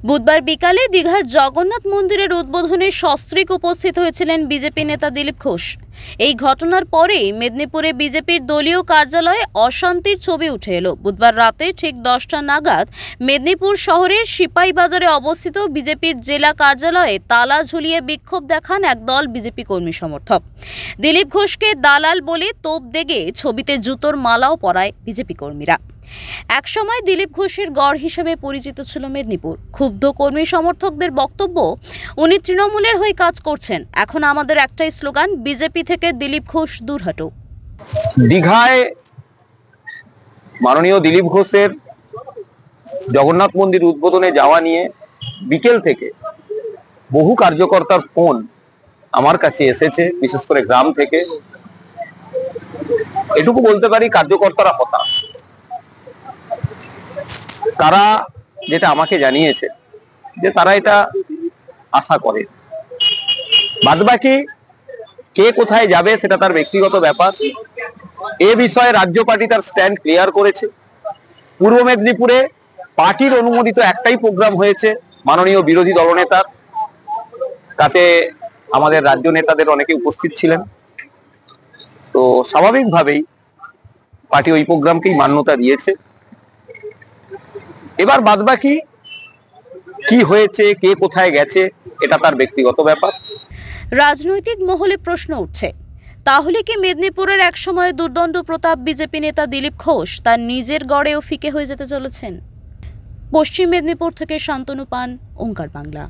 বুধবার বিকালে দীঘার জগন্নাথ মন্দিরের উদ্বোধনে সস্ত্রীক উপস্থিত হয়েছিলেন বিজেপি নেতা দিলীপ ঘোষ। এই ঘটনার পরেই মেদিনীপুরে বিজেপির দলীয় কার্যালয়ে অশান্তির ছবি উঠে এলো। বুধবার রাতে ঠিক 10টা নাগাদ মেদিনীপুর শহরের সিপাহীবাজারে অবস্থিত বিজেপির জেলা কার্যালয়ে তালা ঝুলিয়ে বিক্ষোভ দেখান একদল বিজেপি কর্মী সমর্থক। দিলীপ ঘোষকে দালাল বলে তোপ দেগে ছবিতে জুতোর মালাও পরায় বিজেপি কর্মীরা। একসময় দিলীপ ঘোষের গড় হিসেবে পরিচিত ছিল মেদিনীপুর। ক্ষুব্ধ কর্মী সমর্থকদের বক্তব্য, উনি তৃণমূলের হয়ে কাজ করছেন। এখন আমাদের একটাই স্লোগান, বিজেপি থেকে দিলীপ ঘোষ দূর হটো। দীঘায় মাননীয় দিলীপ ঘোষের জগন্নাথ মন্দির উদ্বোধনে যাওয়া নিয়ে বিকেল থেকে বহু কার্যকর্তার ফোন আমার কাছে এসেছে, বিশেষ করে গ্রাম থেকে। এটুকু বলতে পারি, কার্যকর্তারা হতাশ। তারা যেটা আমাকে জানিয়েছে যে তারা এটা আশা করে, বাদবাকি কে কোথায় যাবে সেটা তার ব্যক্তিগত ব্যাপার। এ বিষয়ে রাজ্য পার্টি তার স্ট্যান্ড ক্লিয়ার করেছে। পূর্ব মেদিনীপুরে পার্টির অনুমোদিত একটাই প্রোগ্রাম হয়েছে মাননীয় বিরোধী দলনেতার, তাতে আমাদের রাজ্য নেতাদের অনেকে উপস্থিত ছিলেন। তো স্বাভাবিকভাবেই পার্টি ওই প্রোগ্রামকেই মান্যতা দিয়েছে। এবার বাদবাকি কি হয়েছে, কে কোথায় গেছে, এটা তার ব্যক্তিগত ব্যাপার। রাজনৈতিক মহলে প্রশ্ন উঠছে, তাহলে কি মেদিনীপুরের একসময় দুর্দণ্ড প্রতাপ বিজেপি নেতা দিলীপ ঘোষ তার নিজের গড়েও ফিকে হয়ে যেতে চলেছেন? পশ্চিম মেদিনীপুর থেকে শান্তনু পান, ওঙ্কার বাংলা।